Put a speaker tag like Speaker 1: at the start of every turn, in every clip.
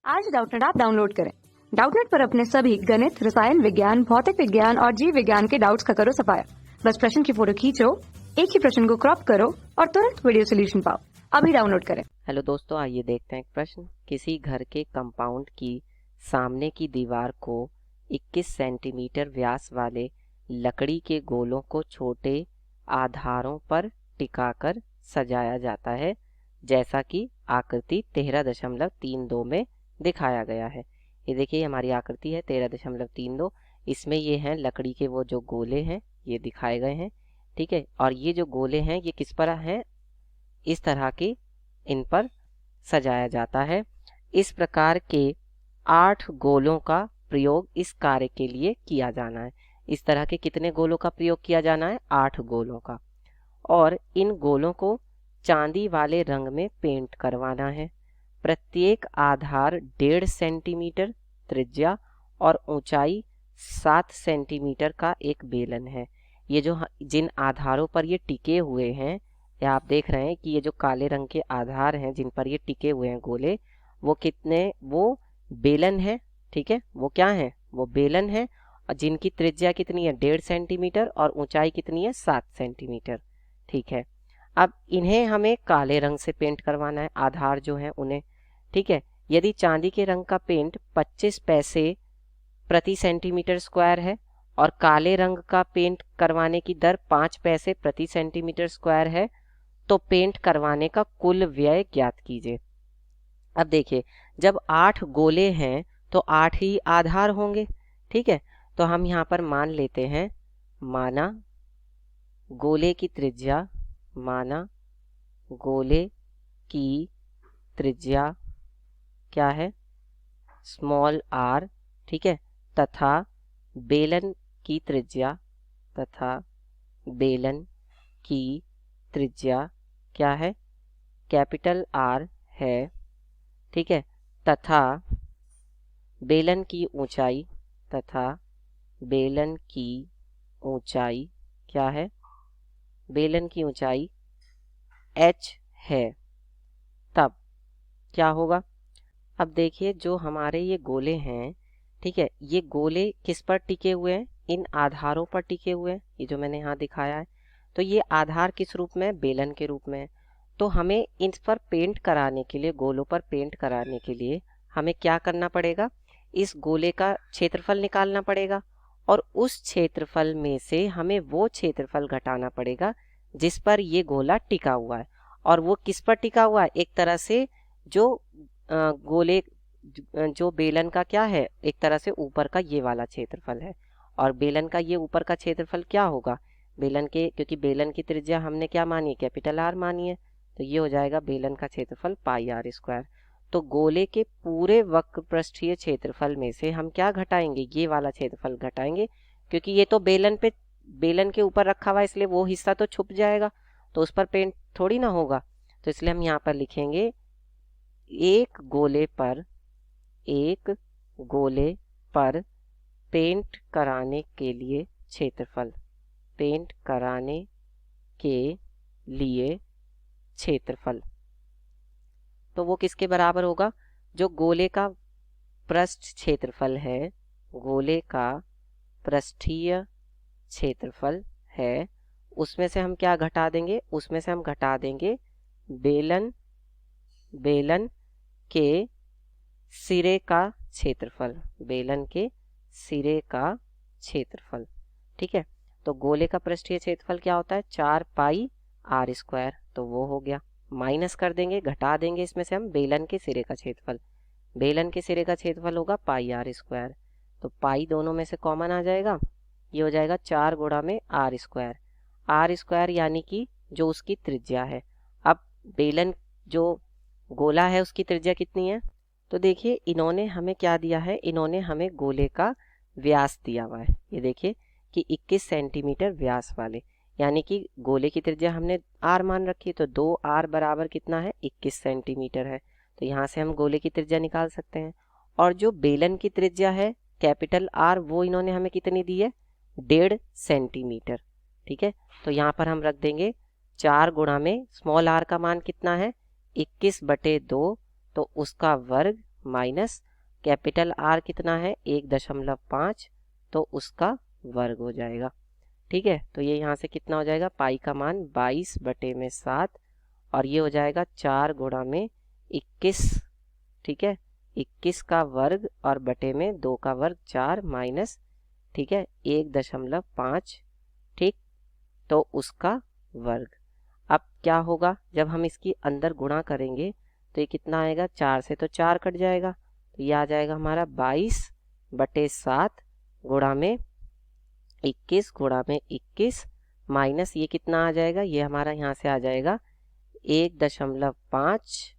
Speaker 1: आज Doubtnut app download करें। Doubtnut पर अपने सभी गणित, रसायन विज्ञान, भौतिक विज्ञान और जीव विज्ञान के डाउट्स का करो सफाया। बस प्रश्न की फोटो खींचो, एक ही प्रश्न को क्रॉप करो और तुरंत वीडियो सोल्यूशन पाओ। अभी डाउनलोड करें।
Speaker 2: हेलो दोस्तों, आइए देखते हैं एक प्रश्न। किसी घर के कंपाउंड की सामने की दीवार को 21 सेंटीमीटर व्यास वाले लकड़ी के गोलों को छोटे आधारों पर टिकाकर सजाया जाता है, जैसा कि आकृति 13.32 में दिखाया गया है। ये देखिए, हमारी आकृति है 13.32। इसमें ये हैं लकड़ी के वो जो गोले हैं, ये दिखाए गए हैं, ठीक है। और ये जो गोले हैं ये किस पर हैं, इस तरह के इन पर सजाया जाता है। इस प्रकार के 8 गोलों का प्रयोग इस कार्य के लिए किया जाना है। इस तरह के कितने गोलों का प्रयोग किया जाना है? 8 गोलों का। और इन गोलों को चांदी वाले रंग में पेंट करवाना है। प्रत्येक आधार 1.5 सेंटीमीटर त्रिज्या और ऊंचाई 7 सेंटीमीटर का एक बेलन है। ये जो जिन आधारों पर ये टिके हुए हैं, या आप देख रहे हैं कि ये जो काले रंग के आधार हैं जिन पर ये टिके हुए हैं गोले, वो कितने, वो बेलन है, ठीक है। वो क्या है? वो बेलन है, और जिनकी त्रिज्या कितनी है? 1.5 सेंटीमीटर और ऊंचाई कितनी है? 7 सेंटीमीटर, ठीक है। अब इन्हें हमें काले रंग से पेंट करवाना है, आधार जो हैं उन्हें, ठीक है। यदि चांदी के रंग का पेंट 25 पैसे प्रति सेंटीमीटर स्क्वायर है और काले रंग का पेंट करवाने की दर 5 पैसे प्रति सेंटीमीटर स्क्वायर है, तो पेंट करवाने का कुल व्यय ज्ञात कीजिए। अब देखिए, जब 8 गोले हैं तो 8 ही आधार होंगे, ठीक है। तो हम यहाँ पर मान लेते हैं, माना गोले की त्रिज्या, माना गोले की त्रिज्या क्या है? स्मॉल आर, ठीक है। तथा बेलन की त्रिज्या, तथा बेलन की त्रिज्या क्या है? कैपिटल आर है, ठीक है। तथा बेलन की ऊंचाई, तथा बेलन की ऊंचाई क्या है? बेलन की ऊंचाई h है। तब क्या होगा? अब देखिए, जो हमारे ये गोले हैं, ठीक है, ये गोले किस पर टिके हुए हैं? इन आधारों पर टिके हुए हैं, ये जो मैंने यहाँ दिखाया है। तो ये आधार किस रूप में? बेलन के रूप में। तो हमें इन पर पेंट कराने के लिए, गोलों पर पेंट कराने के लिए हमें क्या करना पड़ेगा? इस गोले का क्षेत्रफल निकालना पड़ेगा, और उस क्षेत्रफल में से हमें वो क्षेत्रफल घटाना पड़ेगा जिस पर ये गोला टिका हुआ है। और वो किस पर टिका हुआ है? एक तरह से जो गोले, जो बेलन का क्या है, एक तरह से ऊपर का ये वाला क्षेत्रफल है। और बेलन का ये ऊपर का क्षेत्रफल क्या होगा? बेलन के, क्योंकि बेलन की त्रिज्या हमने क्या मानी है? कैपिटल आर मानी है, तो ये हो जाएगा बेलन का क्षेत्रफल पाई आर स्क्वायर। तो गोले के पूरे वक्र पृष्ठीय क्षेत्रफल में से हम क्या घटाएंगे? ये वाला क्षेत्रफल घटाएंगे, क्योंकि ये तो बेलन के ऊपर रखा हुआ है, इसलिए वो हिस्सा तो छुप जाएगा, तो उस पर पेंट थोड़ी ना होगा। तो इसलिए हम यहाँ पर लिखेंगे एक गोले पर पेंट कराने के लिए क्षेत्रफल, पेंट कराने के लिए क्षेत्रफल, तो वो किसके बराबर होगा? जो गोले का पृष्ठ क्षेत्रफल है, गोले का पृष्ठीय क्षेत्रफल है, उसमें से हम क्या घटा देंगे? उसमें से हम घटा देंगे बेलन के सिरे का क्षेत्रफल, बेलन के सिरे का क्षेत्रफल, ठीक है। तो गोले का पृष्ठीय क्षेत्रफल क्या होता है? 4 पाई आर स्क्वायर, तो वो हो गया। माइनस कर देंगे, घटा देंगे इसमें से हम बेलन के सिरे का क्षेत्रफल। बेलन के सिरे का क्षेत्रफल होगा पाई आर स्क्वायर, तो पाई दोनों में से कॉमन आ जाएगा, ये हो जाएगा 4 गुणा में आर स्क्वायर। आर स्क्वायर यानी कि जो उसकी त्रिज्या है। अब बेलन जो गोला है उसकी त्रिज्या कितनी है? तो देखिए, इन्होंने हमें क्या दिया है? इन्होंने हमें गोले का व्यास दिया हुआ है। ये देखिए कि 21 सेंटीमीटर व्यास वाले, यानी कि गोले की त्रिज्या हमने आर मान रखी है, तो 2 आर बराबर कितना है? 21 सेंटीमीटर है। तो यहाँ से हम गोले की त्रिज्या निकाल सकते हैं। और जो बेलन की त्रिज्या है कैपिटल आर, वो इन्होंने हमें कितनी दी है? 1.5 सेंटीमीटर, ठीक है। तो यहाँ पर हम रख देंगे 4 गुणा में स्मॉल आर का मान कितना है? 21/2, तो उसका वर्ग माइनस कैपिटल आर कितना है 1.5, तो उसका वर्ग हो जाएगा। ठीक है, तो ये यहाँ से कितना हो जाएगा, पाई का मान 22/7 और ये हो जाएगा 4 गुणा में 21। ठीक है, 21 का वर्ग और बटे में 2 का वर्ग 4 माइनस, ठीक है, 1.5, ठीक, तो उसका वर्ग। अब क्या होगा, जब हम इसकी अंदर गुणा करेंगे तो ये कितना आएगा, 4 से तो 4 कट जाएगा, तो ये आ जाएगा हमारा 22/7 गुणा में 21 गुणा में 21 माइनस ये कितना आ जाएगा, ये हमारा यहाँ से आ जाएगा 1.5,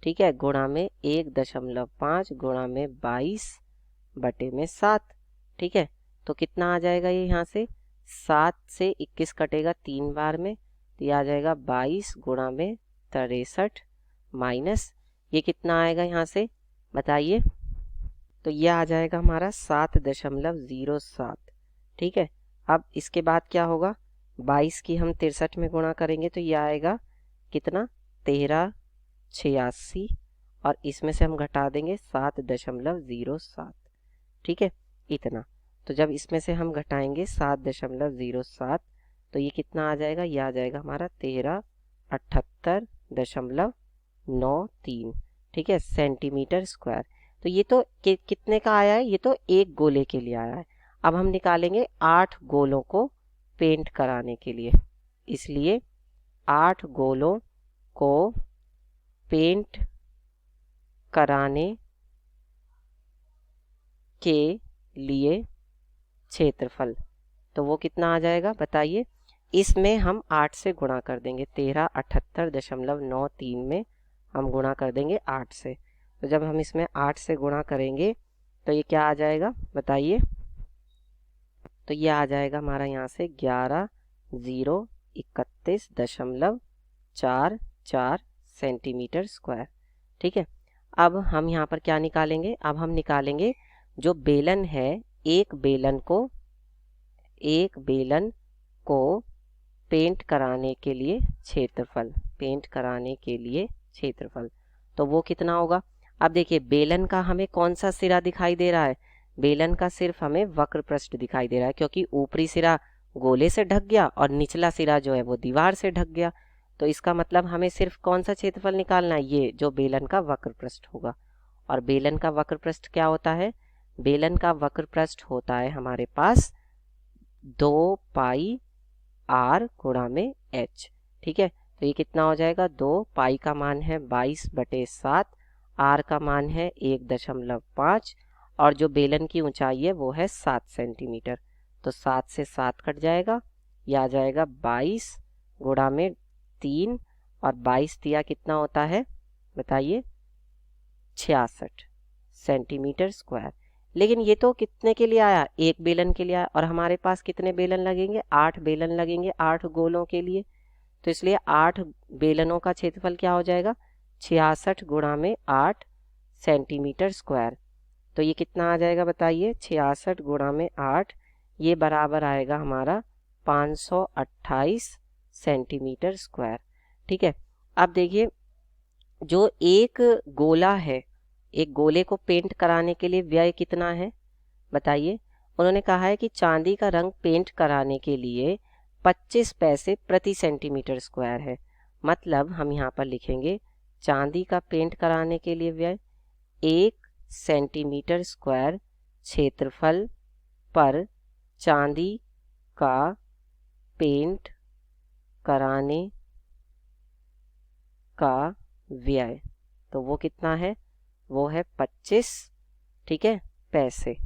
Speaker 2: ठीक है, गुणा में 1.5 गुणा में 22/7। ठीक है, तो कितना आ जाएगा, ये यहाँ से 7 से 21 कटेगा 3 बार में, तो ये आ जाएगा 22 गुणा में 63 माइनस ये कितना आएगा यहाँ से बताइए, तो ये आ जाएगा हमारा 7.07। ठीक है, अब इसके बाद क्या होगा, 22 की हम 63 में गुणा करेंगे तो ये आएगा कितना 1386 और इसमें से हम घटा देंगे 7.07। ठीक है, इतना, तो जब इसमें से हम घटाएंगे 7.07 तो ये कितना आ जाएगा, ये आ जाएगा हमारा 1378.93। ठीक है, सेंटीमीटर स्क्वायर। तो ये तो कितने का आया है, ये तो एक गोले के लिए आया है। अब हम निकालेंगे 8 गोलों को पेंट कराने के लिए, इसलिए 8 गोलों को पेंट कराने के लिए क्षेत्रफल, तो वो कितना आ जाएगा बताइए, इसमें हम 8 से गुणा कर देंगे, 1378.93 में हम गुणा कर देंगे 8 से, तो जब हम इसमें 8 से गुणा करेंगे तो ये क्या आ जाएगा बताइए, तो ये आ जाएगा हमारा यहाँ से 11,031.44 सेंटीमीटर स्क्वायर। ठीक है, अब हम यहाँ पर क्या निकालेंगे, अब हम निकालेंगे जो बेलन है, एक बेलन को पेंट कराने के लिए क्षेत्रफल, पेंट कराने के लिए क्षेत्रफल, तो वो कितना होगा। अब देखिए बेलन का हमें कौन सा सिरा दिखाई दे रहा है, बेलन का सिर्फ हमें वक्र पृष्ठ दिखाई दे रहा है, क्योंकि ऊपरी सिरा गोले से ढक गया और निचला सिरा जो है वो दीवार से ढक गया, तो इसका मतलब हमें सिर्फ कौन सा क्षेत्रफल निकालना है, ये जो बेलन का वक्र पृष्ठ होगा। और बेलन का वक्र पृष्ठ क्या होता है, बेलन का वक्र पृष्ठ होता है हमारे पास 2 पाई r गुणा में h। ठीक है, तो ये कितना हो जाएगा, 2 पाई का मान है 22/7, r का मान है 1.5 और जो बेलन की ऊंचाई है वो है 7 सेंटीमीटर, तो 7 से 7 कट जाएगा, ये आ जाएगा 22 गुणा में 3 और 22 दिया कितना होता है बताइए 66 सेंटीमीटर स्क्वायर। लेकिन ये तो कितने के लिए आया, एक बेलन के लिए आया, और हमारे पास कितने बेलन लगेंगे, 8 बेलन लगेंगे 8 गोलों के लिए, तो इसलिए 8 बेलनों का क्षेत्रफल क्या हो जाएगा 66 गुणा में 8 सेंटीमीटर स्क्वायर। तो ये कितना आ जाएगा बताइए 66 गुणा में 8, ये बराबर आएगा हमारा 528 सेंटीमीटर स्क्वायर। ठीक है, अब देखिए जो एक गोला है, एक गोले को पेंट कराने के लिए व्यय कितना है बताइए, उन्होंने कहा है कि चांदी का रंग पेंट कराने के लिए 25 पैसे प्रति सेंटीमीटर स्क्वायर है। मतलब हम यहाँ पर लिखेंगे चांदी का पेंट कराने के लिए व्यय 1 सेंटीमीटर स्क्वायर क्षेत्रफल पर चांदी का पेंट कराने का व्यय, तो वो कितना है, वो है 25, ठीक है, पैसे।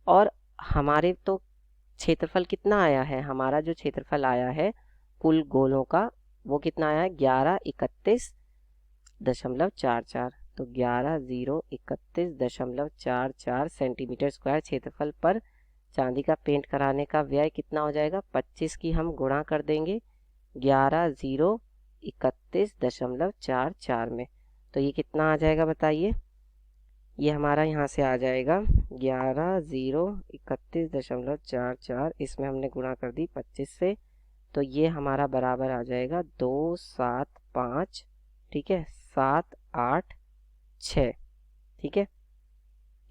Speaker 2: और हमारे तो क्षेत्रफल कितना आया है, हमारा जो क्षेत्रफल आया है कुल गोलों का वो कितना आया है 1131.44, तो 11,031.44 सेंटीमीटर स्क्वायर क्षेत्रफल पर चांदी का पेंट कराने का व्यय कितना हो जाएगा, 25 की हम गुणा कर देंगे 11,031.44 में, तो ये कितना आ जाएगा बताइए, ये हमारा यहाँ से आ जाएगा 11,031.44, इसमें हमने गुणा कर दी 25 से, तो ये हमारा बराबर आ जाएगा 275, ठीक है, 786, ठीक है,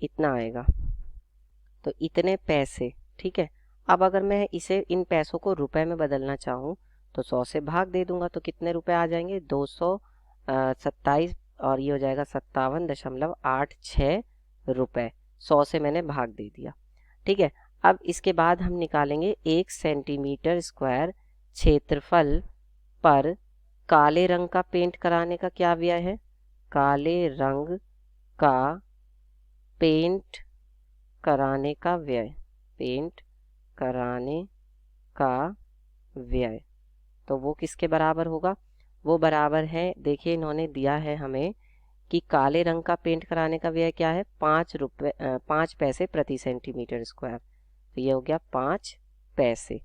Speaker 2: इतना आएगा। तो इतने पैसे, ठीक है। अब अगर मैं इसे इन पैसों को रुपए में बदलना चाहूँ तो 100 से भाग दे दूंगा तो कितने रुपए आ जाएंगे, 227, और ये हो जाएगा 57.86 रुपए। 100 से मैंने भाग दे दिया, ठीक है। अब इसके बाद हम निकालेंगे 1 सेंटीमीटर स्क्वायर क्षेत्रफल पर काले रंग का पेंट कराने का क्या व्यय है। काले रंग का पेंट कराने का व्यय, पेंट कराने का व्यय, तो वो किसके बराबर होगा, वो बराबर है, देखिए इन्होंने दिया है हमें कि काले रंग का पेंट कराने का व्यय क्या है, 5 पैसे प्रति सेंटीमीटर स्क्वायर। तो ये हो गया 5 पैसे।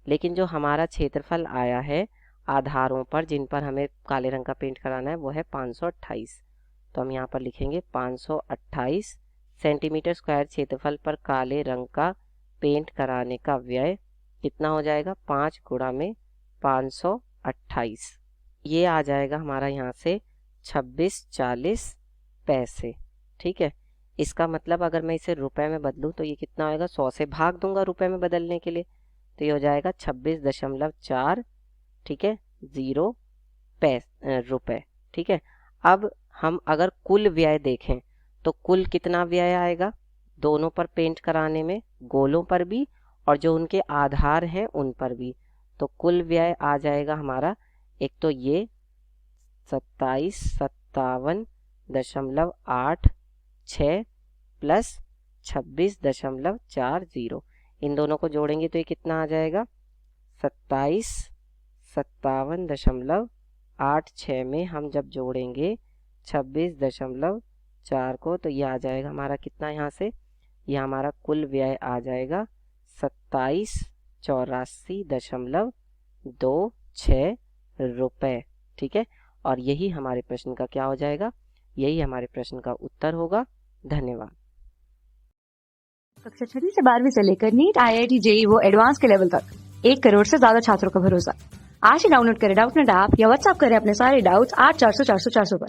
Speaker 2: लेकिन जो हमारा क्षेत्रफल आया है आधारों पर जिन पर हमें काले रंग का पेंट कराना है वो है 528। तो हम यहाँ पर लिखेंगे 528 सेंटीमीटर स्क्वायर क्षेत्रफल पर काले रंग का पेंट कराने का व्यय कितना हो जाएगा, 5 गुणा में 528, ये आ जाएगा हमारा यहाँ से 2640 पैसे, ठीक है। इसका मतलब अगर मैं इसे रुपए में बदलूं तो ये कितना होएगा, 100 से भाग दूंगा रुपए में बदलने के लिए, तो ये हो जाएगा 26.4, ठीक है, 0 रुपए, ठीक है। अब हम अगर कुल व्यय देखें तो कुल कितना व्यय आएगा, दोनों पर पेंट कराने में, गोलों पर भी और जो उनके आधार हैं उन पर भी, तो कुल व्यय आ जाएगा हमारा, एक तो ये 2757.86 प्लस 26.40, इन दोनों को जोड़ेंगे तो ये कितना आ जाएगा, 2757.86 में हम जब जोड़ेंगे 26.4 को तो ये आ जाएगा हमारा कितना, यहाँ से ये हमारा कुल व्यय आ जाएगा 2784.26 रुपए, ठीक है। और यही हमारे प्रश्न का क्या हो जाएगा, यही हमारे प्रश्न का उत्तर होगा। धन्यवाद।
Speaker 1: कक्षा 6 से 12वीं से लेकर नीट, IIT, JEE वो एडवांस के लेवल तक 1 करोड़ से ज्यादा छात्रों का भरोसा। आज ही डाउनलोड करें डाउटनेट ऐप या व्हाट्सएप करें अपने सारे डाउट्स 8400 400 400 पर।